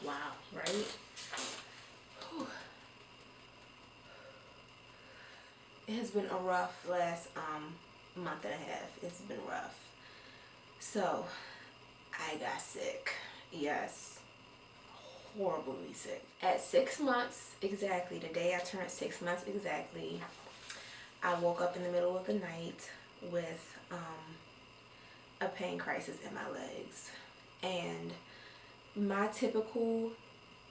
Wow, right? Whew. It has been a rough last month and a half. It's been rough. So I got sick. Yes, horribly sick. At 6 months exactly, the day I turned 6 months exactly, I woke up in the middle of the night with a pain crisis in my legs. And my typical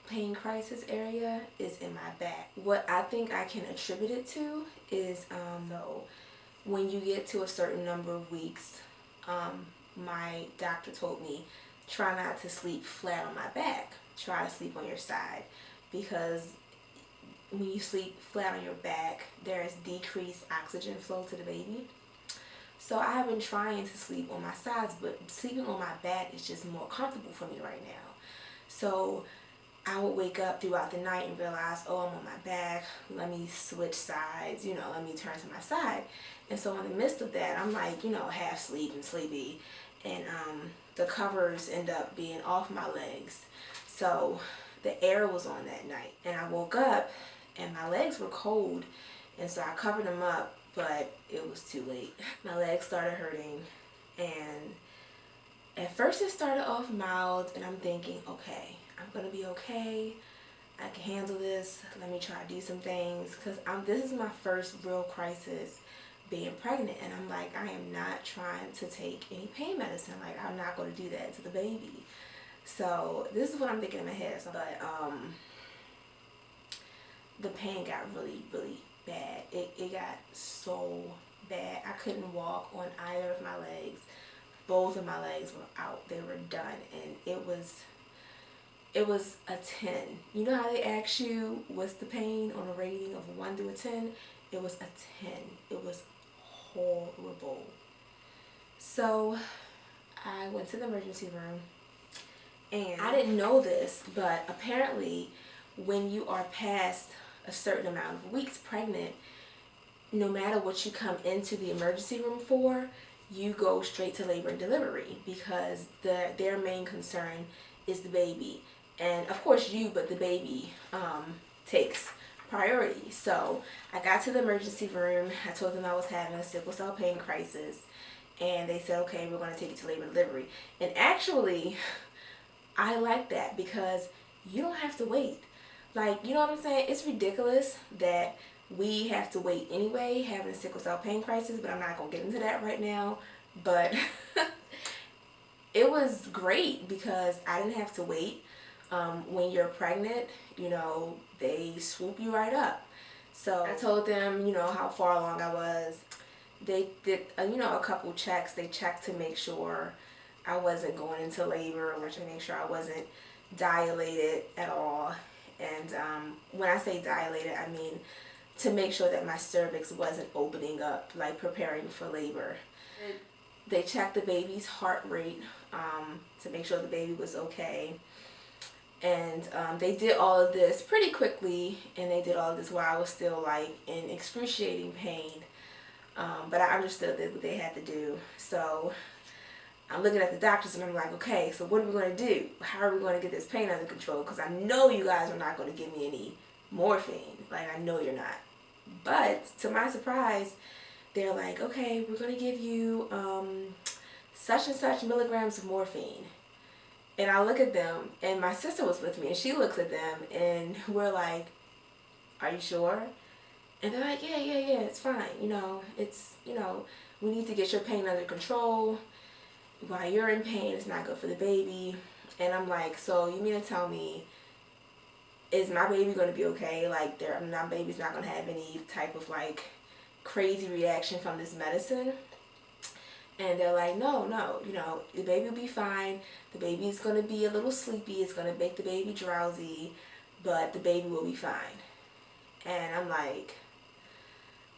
pain crisis area is in my back. What I think I can attribute it to is so when you get to a certain number of weeks, my doctor told me try not to sleep flat on my back. Try to sleep on your side, because when you sleep flat on your back, there is decreased oxygen flow to the baby. So I have been trying to sleep on my sides, but sleeping on my back is just more comfortable for me right now. So I would wake up throughout the night and realize, oh, I'm on my back. Let me switch sides, let me turn to my side. And so in the midst of that, I'm like, half asleep and sleepy. And the covers end up being off my legs. So the air was on that night. And I woke up and my legs were cold. And so I covered them up, but it was too late. My legs started hurting. And at first it started off mild. And I'm thinking, okay, I'm going to be okay. I can handle this. Let me try to do some things. Because this is my first real crisis being pregnant. And I'm like, I am not trying to take any pain medicine. Like, I'm not going to do that to the baby. So this is what I'm thinking in my head. So, but the pain got really, really bad. It got so bad. I couldn't walk on either of my legs. Both of my legs were out. They were done. And it was a 10. You know how they ask you what's the pain on a rating of 1 through a 10? It was a 10. It was horrible. So I went to the emergency room, and I didn't know this, but apparently when you are past a certain amount of weeks pregnant, no matter what you come into the emergency room for, you go straight to labor and delivery, because their main concern is the baby. And of course but the baby takes priority. So I got to the emergency room. I told them I was having a sickle cell pain crisis. And they said, okay, we're going to take you to labor and delivery. And actually, I like that, because you don't have to wait. Like, you know what I'm saying? It's ridiculous that we have to wait anyway, having a sickle cell pain crisis, but I'm not going to get into that right now. But it was great because I didn't have to wait. When you're pregnant, they swoop you right up. So I told them, how far along I was. They did, a couple checks. They checked to make sure I wasn't going into labor, or to make sure I wasn't dilated at all. And when I say dilated, I mean to make sure that my cervix wasn't opening up, like preparing for labor. They checked the baby's heart rate to make sure the baby was okay. And they did all of this pretty quickly, and they did all of this while I was still like in excruciating pain. But I understood what they had to do. So I'm looking at the doctors and I'm like, okay, so what are we going to do? How are we going to get this pain under control? Because I know you guys are not going to give me any morphine. Like, I know you're not. But to my surprise, they're like, okay, we're going to give you such and such milligrams of morphine. And I look at them, and my sister was with me, and she looks at them, and we're like, are you sure? And they're like, yeah, it's fine. It's, we need to get your pain under control. While you're in pain, it's not good for the baby. And I'm like, so you mean to tell me, is my baby going to be okay? Like, my baby's not going to have any type of, like, crazy reaction from this medicine? And they're like, no, the baby will be fine. The baby's going to be a little sleepy. It's going to make the baby drowsy, but the baby will be fine. And I'm like,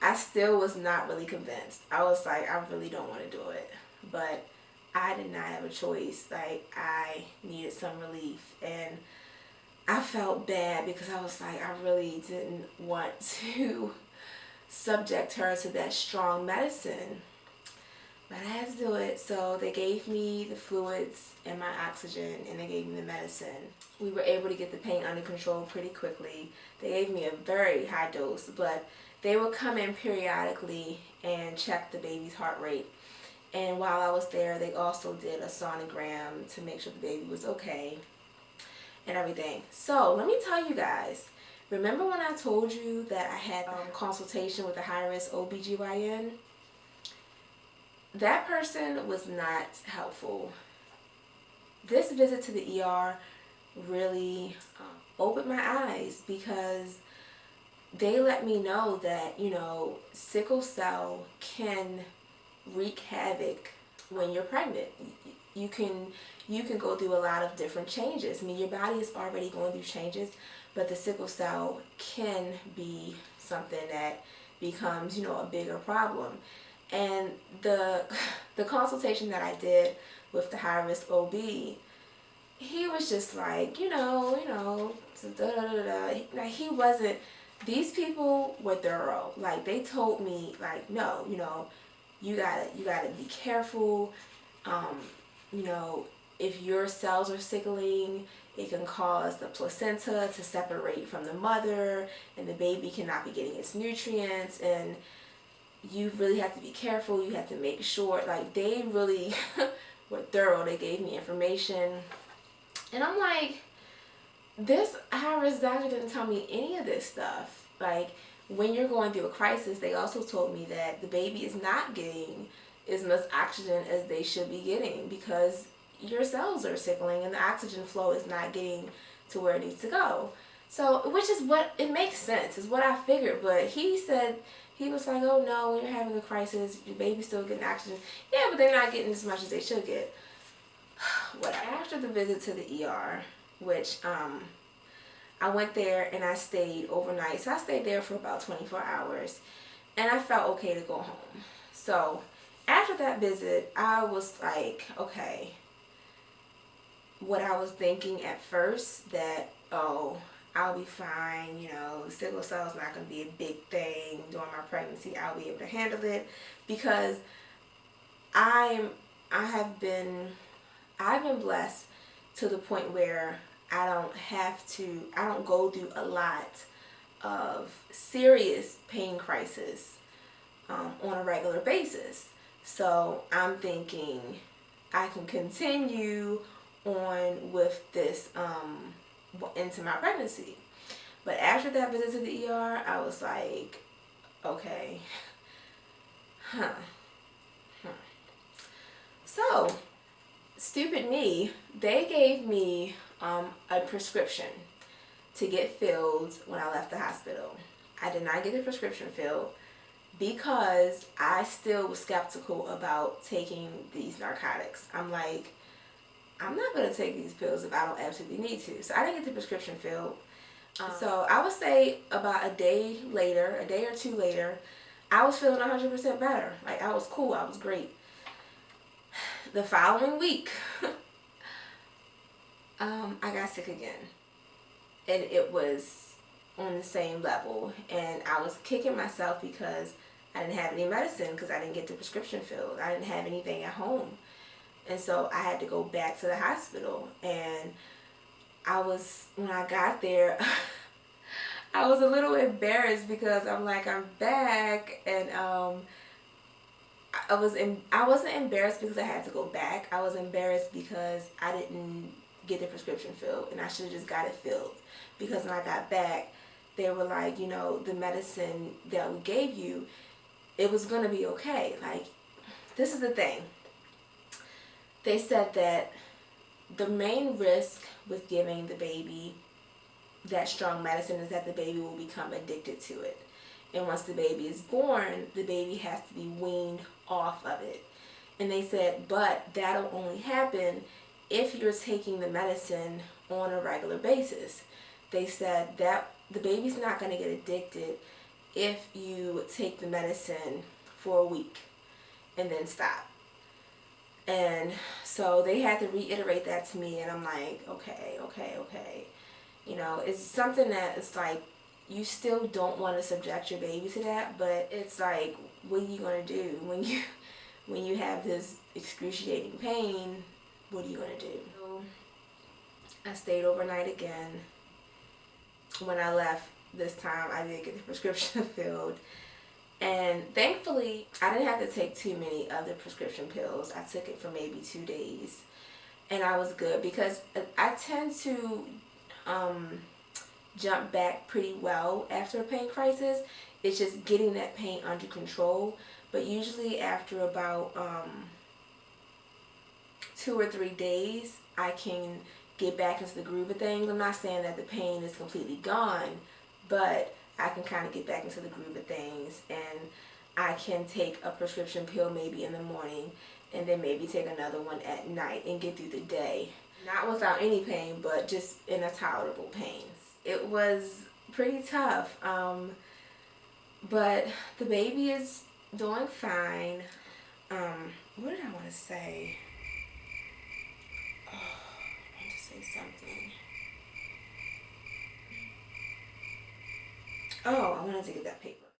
I still was not really convinced. I was like, I really don't want to do it. But I did not have a choice. Like, I needed some relief. And I felt bad because I was like, I really didn't want to subject her to that strong medicine. But I had to do it. So they gave me the fluids and my oxygen, and they gave me the medicine. We were able to get the pain under control pretty quickly. They gave me a very high dose, but they would come in periodically and check the baby's heart rate. And while I was there, they also did a sonogram to make sure the baby was okay and everything. So let me tell you guys, remember when I told you that I had consultation with a high-risk OBGYN? That person was not helpful. This visit to the ER really opened my eyes, because they let me know that, sickle cell can wreak havoc when you're pregnant. You can go through a lot of different changes. I mean, your body is already going through changes, but the sickle cell can be something that becomes, a bigger problem. And the consultation that I did with the high risk OB, he was just like, da, da, da, da. Like, he wasn't. These people were thorough. Like, they told me, like, no, you gotta be careful. If your cells are sickling, it can cause the placenta to separate from the mother, and the baby cannot be getting its nutrients, and you really have to be careful. You have to make sure, like, they really were thorough. They gave me information, and I'm like, this high-risk doctor didn't tell me any of this stuff. Like, when you're going through a crisis, they also told me that the baby is not getting as much oxygen as they should be getting, because your cells are sickling and the oxygen flow is not getting to where it needs to go. So, which is what, it makes sense, is what I figured. But he said, he was like, oh no, when you're having a crisis, your baby's still getting oxygen. Yeah, but they're not getting as much as they should get. Whatever. After the visit to the ER, which I went there and I stayed overnight. So I stayed there for about 24 hours, and I felt okay to go home. So after that visit, I was like, okay, what I was thinking at first, that, oh, I'll be fine, sickle cell is not going to be a big thing during my pregnancy. I'll be able to handle it, because I've been blessed to the point where I don't go through a lot of serious pain crisis on a regular basis. So I'm thinking I can continue on with this into my pregnancy. But after that visit to the ER, I was like, okay, So, stupid me, they gave me a prescription to get filled when I left the hospital. I did not get the prescription filled because I still was skeptical about taking these narcotics. I'm like, I'm not going to take these pills if I don't absolutely need to. So I didn't get the prescription filled. So I would say about a day or two later, I was feeling 100% better. Like, I was cool. I was great. The following week, I got sick again. And it was on the same level. And I was kicking myself because I didn't have any medicine, because I didn't get the prescription filled. I didn't have anything at home. And so I had to go back to the hospital. And when I got there, I was a little embarrassed, because I'm like, I'm back. And I wasn't embarrassed because I had to go back. I was embarrassed because I didn't get the prescription filled, and I should have just got it filled. Because when I got back, they were like, the medicine that we gave you, it was going to be okay. Like, this is the thing. They said that the main risk with giving the baby that strong medicine is that the baby will become addicted to it. And once the baby is born, the baby has to be weaned off of it. And they said, but that'll only happen if you're taking the medicine on a regular basis. They said that the baby's not going to get addicted if you take the medicine for a week and then stop. And so they had to reiterate that to me, and I'm like, okay. It's something that it's like, you still don't want to subject your baby to that, but it's like, what are you going to do when you have this excruciating pain, what are you going to do? So I stayed overnight again. When I left this time, I did get the prescription filled. And thankfully, I didn't have to take too many other prescription pills. I took it for maybe 2 days. And I was good because I tend to jump back pretty well after a pain crisis. It's just getting that pain under control. But usually after about 2 or 3 days, I can get back into the groove of things. I'm not saying that the pain is completely gone, but I can kind of get back into the groove of things, and I can take a prescription pill maybe in the morning and then maybe take another one at night and get through the day. Not without any pain, but just in a tolerable pain. It was pretty tough, but the baby is doing fine. What did I want to say? Oh, I want to say something. Oh, I wanted to get that paper.